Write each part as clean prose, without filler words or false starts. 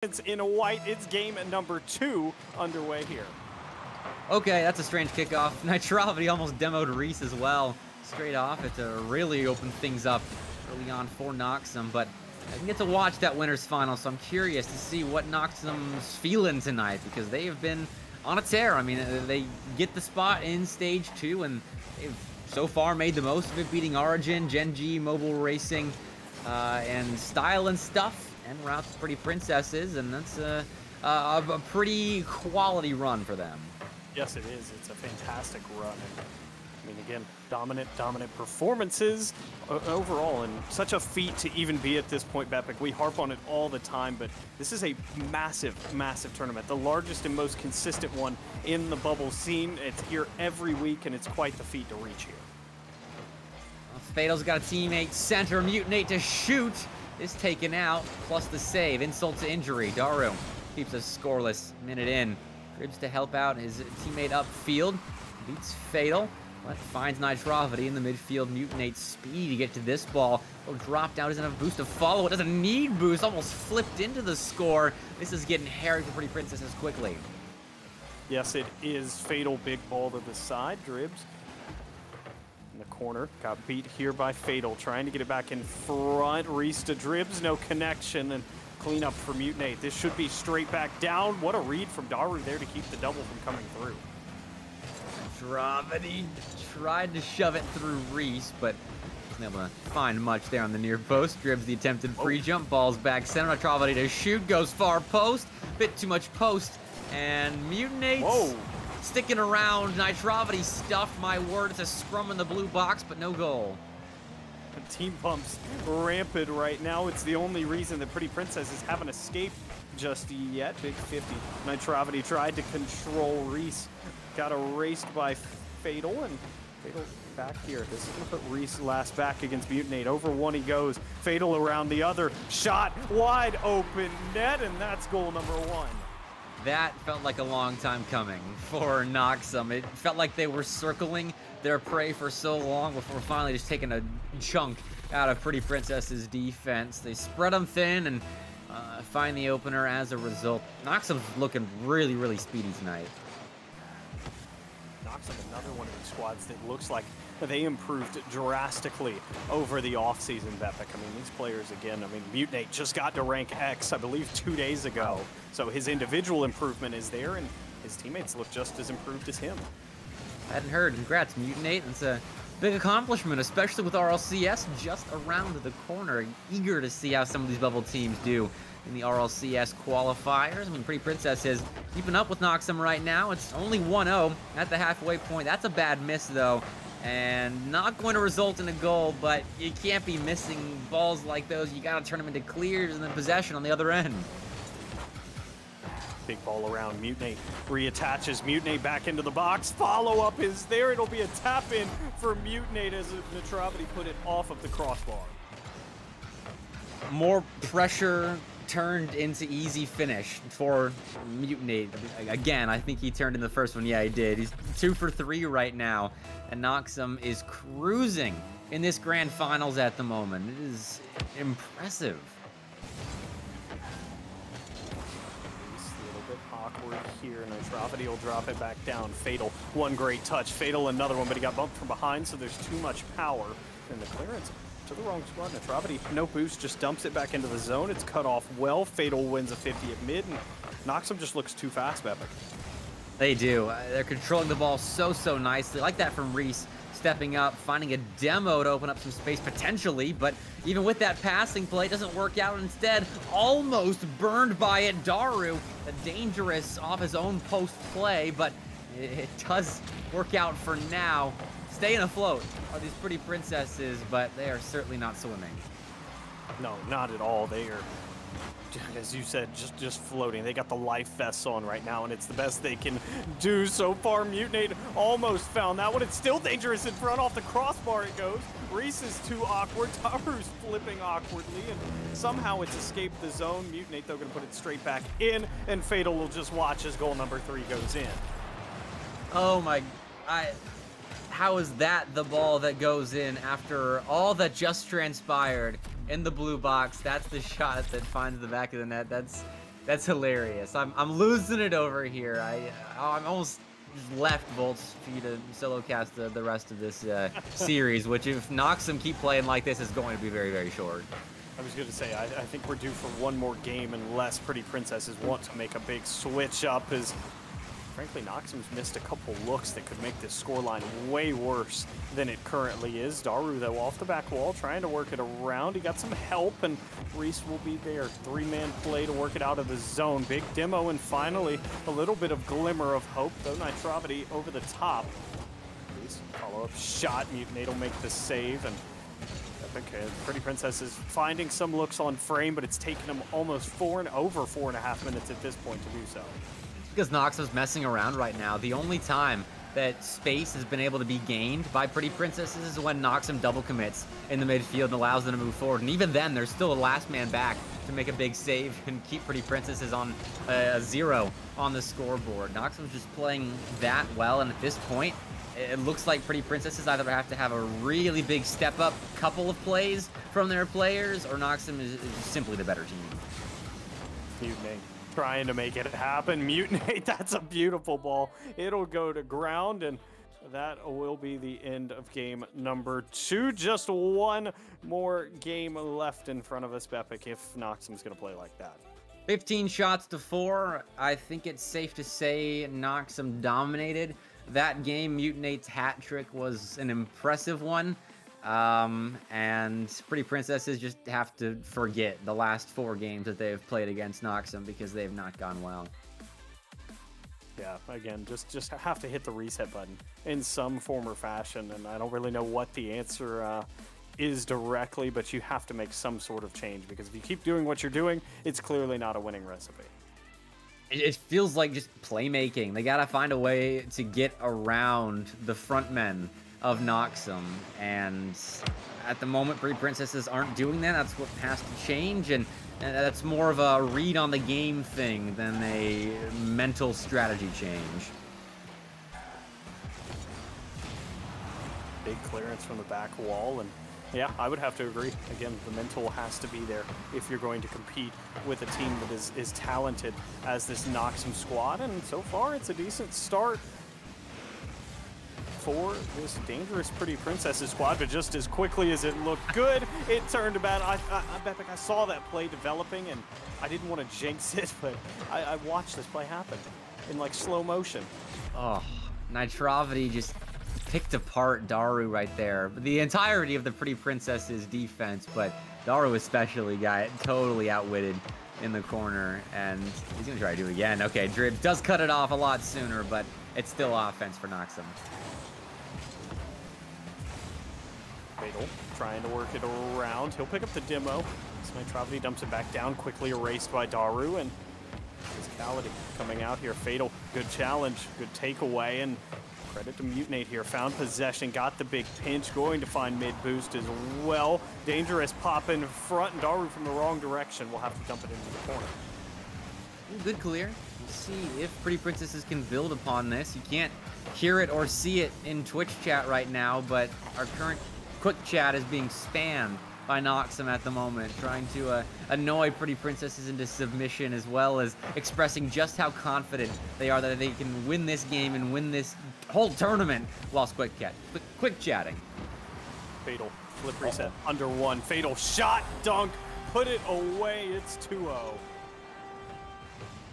It's in white. It's game number 2 underway here. Okay, that's a strange kickoff. Nitrovity almost demoed Reese as well. Straight off it to really open things up early on for Noxem, but I didn't get to watch that winner's final, so I'm curious to see what Noxem's feeling tonight, because they have been on a tear. I mean, they get the spot in Stage 2, and they've so far made the most of it, beating Origin, Gen G, Mobile Racing, and Style and Stuff, and routes Pretty Princesses, and that's a pretty quality run for them. Yes, it is. It's a fantastic run. And, I mean, again, dominant performances overall, and such a feat to even be at this point, Bepic. We harp on it all the time, but this is a massive tournament, the largest and most consistent one in the bubble scene. It's here every week, and it's quite the feat to reach here. Fatal's got a teammate center, Mutinate to shoot, is taken out, plus the save, insult to injury. Daru keeps us scoreless, minute in. Cribs to help out his teammate upfield, beats Fatal, but finds Nitrovity in the midfield. Mutinate's speed to get to this ball. Oh, drop down, doesn't have a boost to follow. It doesn't need boost, almost flipped into the score. This is getting hairy for Pretty Princesses quickly. Yes, it is. Fatal, big ball to the side. Dribs in the corner, got beat here by Fatal, trying to get it back in front. Reese to Dribs, no connection, and clean up for Mutinate. This should be straight back down. What a read from Daru there to keep the double from coming through. Nitrovity tried to shove it through Reese, but wasn't able to find much there on the near post. Dribs the attempted free jump, balls back center. Nitrovity to shoot, goes far post, bit too much post, and Mutinate's sticking around. Nitrovity stuffed, my word. It's a scrum in the blue box, but no goal. Team pumps rampant right now. It's the only reason that Pretty Princesses haven't escaped just yet. Big 50. Nitrovity tried to control Reese. Got erased by Fatal, and Fatal back here. This is going to put Reese last back against Mutinate. Over one he goes. Fatal around the other. Shot wide open net, and that's goal number 1. That felt like a long time coming for Noxem. It felt like they were circling their prey for so long before finally just taking a chunk out of Pretty Princess's defense. They spread them thin and find the opener as a result. Noxem's looking really speedy tonight. Noxem, another one of these squads that looks like they improved drastically over the offseason, Bepic. I mean, these players, again, I mean, Mutinate just got to rank X, I believe, 2 days ago. So his individual improvement is there, and his teammates look just as improved as him. I hadn't heard. Congrats, Mutinate. It's a big accomplishment, especially with RLCS just around the corner. Eager to see how some of these bubble teams do in the RLCS qualifiers. I mean, Pretty Princess is keeping up with Noxem right now. It's only 1-0 at the halfway point. That's a bad miss, though, and not going to result in a goal, but you can't be missing balls like those. You got to turn them into clears and then possession on the other end. Big ball around. Mutinate reattaches. Mutinate back into the box. Follow-up is there. It'll be a tap-in for Mutinate as Nitrovity put it off of the crossbar. More pressure turned into easy finish for Mutinate. Again, I think he turned in the first one. Yeah, he did. He's 2 for 3 right now, and Noxem is cruising in this grand finals at the moment. It is impressive. Awkward here, and Nitrovity will drop it back down. Fatal, one great touch. Fatal, another one, but he got bumped from behind, so there's too much power. And the clearance to the wrong squad. Nitrovity, no boost, just dumps it back into the zone. It's cut off well. Fatal wins a 50 at mid, and Noxem just looks too fast, Bepic. They do. They're controlling the ball so nicely. Like that from Reese, stepping up, finding a demo to open up some space potentially, but even with that passing play, it doesn't work out. Instead, almost burned by it. Daru, a dangerous off his own post play, but it does work out for now. Staying afloat are these Pretty Princesses, but they are certainly not swimming. No, not at all. They are, as you said, just floating. They got the life vests on right now, and it's the best they can do so far. Mutinate almost found that one. It's still dangerous in front. Off the crossbar it goes. Reese is too awkward. Daru's flipping awkwardly, and somehow it's escaped the zone. Mutinate, though, going to put it straight back in, and Fatal will just watch as goal number 3 goes in. Oh my... How is that the ball that goes in after all that just transpired in the blue box? That's the shot that finds the back of the net. That's That's hilarious. I'm losing it over here. I'm almost just left Volts for you to solo cast the rest of this series, which if Noxem keep playing like this is going to be very, very short. I was going to say, I think we're due for one more game unless Pretty Princesses want to make a big switch up, as frankly, Noxem's missed a couple looks that could make this scoreline way worse than it currently is. Daru, though, off the back wall, trying to work it around. He got some help, and Reese will be there. Three-man play to work it out of the zone. Big demo, and finally, a little bit of glimmer of hope, though Nitrovity over the top. Reese, follow-up shot. Mutinate will make the save, and Pretty Princess is finding some looks on frame, but it's taken him almost over 4.5 minutes at this point to do so. Because Noxem's messing around right now. The only time that space has been able to be gained by Pretty Princesses is when Noxem double commits in the midfield and allows them to move forward. And even then, there's still a last man back to make a big save and keep Pretty Princesses on a 0 on the scoreboard. Noxem's just playing that well, and at this point, it looks like Pretty Princesses either have to have a really big step up couple of plays from their players, or Noxem is simply the better team. Mutiny trying to make it happen. Mutinate, that's a beautiful ball. It'll go to ground, and that will be the end of game number 2. Just one more game left in front of us, Bepic, if Noxem's going to play like that. 15 shots to 4. I think it's safe to say Noxem dominated that game. Mutinate's hat trick was an impressive one. And Pretty Princesses just have to forget the last 4 games that they've played against Noxem because they've not gone well. Yeah, again, just have to hit the reset button in some form or fashion, and I don't really know what the answer is directly, but you have to make some sort of change, because if you keep doing what you're doing, it's clearly not a winning recipe. It feels like just playmaking. They gotta find a way to get around the front men of Noxem, and at the moment Pretty Princesses aren't doing that. That's what has to change, and that's more of a read on the game thing than a mental strategy change. Big clearance from the back wall, and yeah, I would have to agree. Again, the mental has to be there if you're going to compete with a team that is talented as this Noxem squad, and so far it's a decent start for this dangerous Pretty Princesses squad, but just as quickly as it looked good, it turned bad. I saw that play developing, and I didn't want to jinx it, but I watched this play happen in like slow motion. Oh, Nitrovity just picked apart Daru right there. The entirety of the Pretty Princesses defense, but Daru especially got totally outwitted in the corner, and he's gonna try to do it again. Okay, Dribs does cut it off a lot sooner, but it's still offense for Noxem. Fatal trying to work it around. He'll pick up the demo. Nitrovity dumps it back down, quickly erased by Daru, and physicality coming out here. Fatal, good challenge, good takeaway, and credit to Mutinate here. Found possession, got the big pinch, going to find mid boost as well. Dangerous pop in front, and Daru from the wrong direction will have to dump it into the corner. Good clear. We'll see if Pretty Princesses can build upon this. You can't hear it or see it in Twitch chat right now, but our current quick chat is being spammed by Noxem at the moment, trying to annoy Pretty Princesses into submission, as well as expressing just how confident they are that they can win this game and win this whole tournament whilst quick chatting. Fatal flip reset under 1. Fatal shot, dunk, put it away. It's 2-0.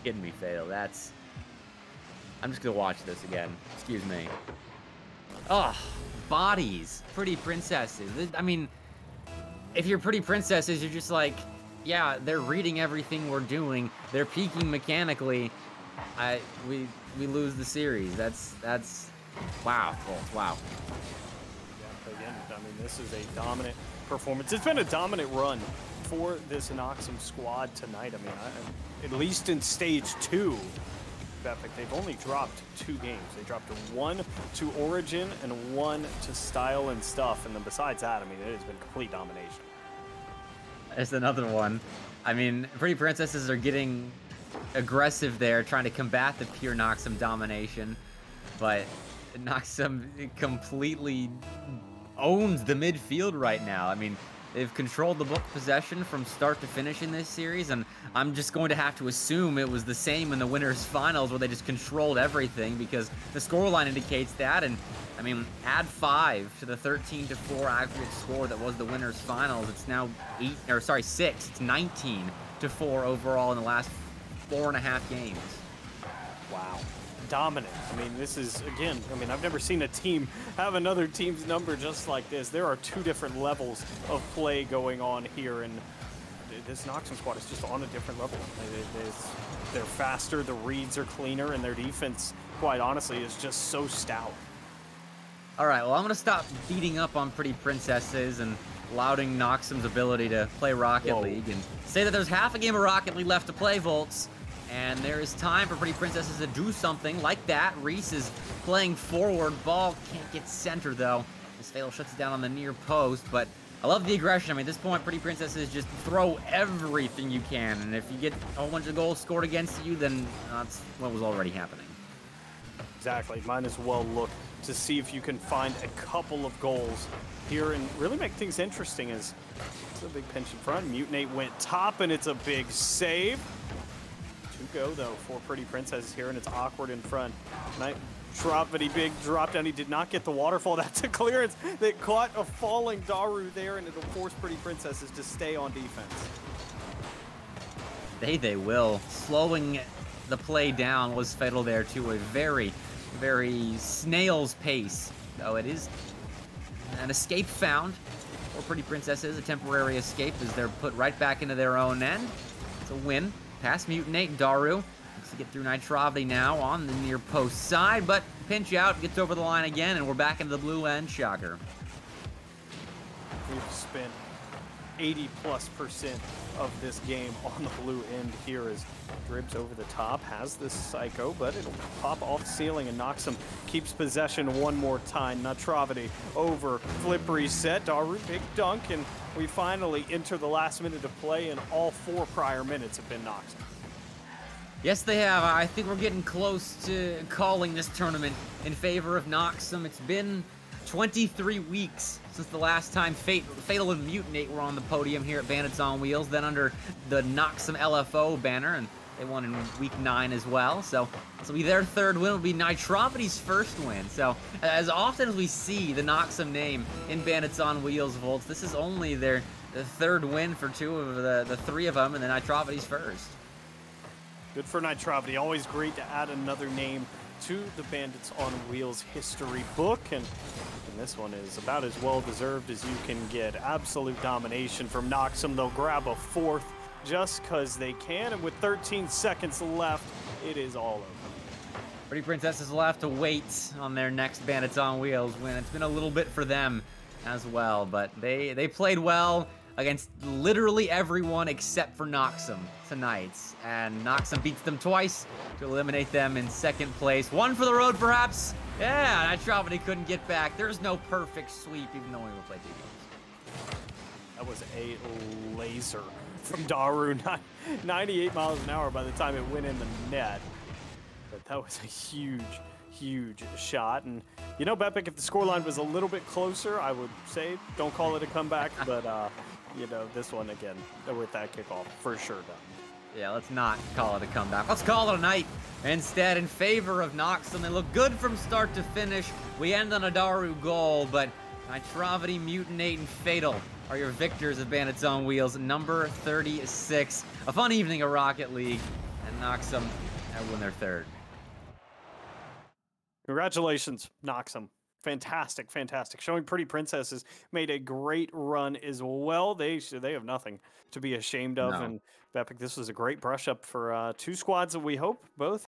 Kidding me, Fatal. That's... I'm just gonna watch this again. Excuse me. Oh, bodies. Pretty Princesses. I mean, if you're Pretty Princesses, you're just like, yeah, they're reading everything we're doing. They're peaking mechanically. We lose the series. That's wow. Wow. Yeah, again, I mean, this is a dominant performance. It's been a dominant run for this Noxem squad tonight. I mean, at least in stage 2, they've only dropped 2 games. They dropped 1 to Origin and 1 to Style and Stuff, and then besides that, I mean, it has been complete domination. There's another one. I mean, Pretty Princesses are getting aggressive there, trying to combat the pure Noxem domination, but Noxem completely owns the midfield right now. I mean, They've controlled the book possession from start to finish in this series, and I'm just going to have to assume it was the same in the winners finals where they just controlled everything because the scoreline indicates that. And I mean, add 5 to the 13-4 aggregate score that was the winners finals. It's now 6. It's 19-4 overall in the last 4.5 games. Wow. Dominant. I mean, this is, again, I mean, I've never seen a team have another team's number just like this. There are 2 different levels of play going on here, and this Noxem squad is just on a different level. They're faster, the reads are cleaner, and their defense, quite honestly, is just so stout. All right, well, I'm going to stop beating up on Pretty Princesses and lauding Noxem's ability to play Rocket League and say that there's half a game of Rocket League left to play, Volts. And there is time for Pretty Princesses to do something like that. Reese is playing forward. Ball can't get center, though. This Fatal shuts it down on the near post, but I love the aggression. I mean, at this point, Pretty Princesses just throw everything you can, and if you get a whole bunch of goals scored against you, then that's what was already happening. Exactly. Might as well look to see if you can find a couple of goals here and really make things interesting. As it's a big pinch in front. Mutinate went top, and it's a big save. To go, though, for Pretty Princesses here, and it's awkward in front. Nitravity, big drop down. He did not get the waterfall. That's a clearance that caught a falling Daru there, and it'll force Pretty Princesses to stay on defense. They will. Slowing the play down was fatal there to a very, very snail's pace. Though it is an escape found for Pretty Princesses, a temporary escape as they're put right back into their own end. It's a win. Past Mutinate, Daru looks to get through Nitravity now on the near post side, but pinch out, gets over the line again, and we're back into the blue end. Shocker. We've spent 80+% of this game on the blue end here as Dribs over the top, has this Psycho, but it'll pop off the ceiling, and Noxem keeps possession one more time. Nitravity over, flip reset, Daru, big dunk, and we finally enter the last minute of play, and all 4 prior minutes have been Noxem. Yes, they have. I think we're getting close to calling this tournament in favor of Noxem. It's been 23 weeks since the last time Fatal and Mutinate were on the podium here at Bandits on Wheels, then under the Noxem LFO banner, and they won in week 9 as well. So this will be their 3rd win. It'll be Nitravity's 1st win. So as often as we see the Noxem name in Bandits on Wheels, Volts, this is only their 3rd win for 2 of the 3 of them, and then Nitravity's 1st. Good for Nitravity. Always great to add another name to the Bandits on Wheels history book, and this one is about as well deserved as you can get. Absolute domination from Noxem. They'll grab a 4th just because they can, and with 13 seconds left, it is all over. Pretty Princesses will have to wait on their next Bandits on Wheels win. It's been a little bit for them as well, but they played well against literally everyone except for Noxem tonight. And Noxem beats them twice to eliminate them in 2nd place. 1 for the road, perhaps? Yeah, Nitravity couldn't get back. There's no perfect sweep, even though we will play 2 games. That was a laser from Daru, 98 miles an hour by the time it went in the net. But that was a huge shot. And, you know, Bepic, if the scoreline was a little bit closer, I would say don't call it a comeback. But, you know, this one, again, with that kickoff, for sure done. Yeah, let's not call it a comeback. Let's call it a night instead in favor of Noxem. They look good from start to finish. We end on a Daru goal, but Nitravity, Mutinate, and Fatal are your victors of Bandits on Wheels, number 36. A fun evening of Rocket League, and Noxem have won their 3rd. Congratulations, Noxem. Fantastic. Showing Pretty Princesses made a great run as well. They have nothing to be ashamed of. No. And Bepic, this was a great brush up for 2 squads that we hope both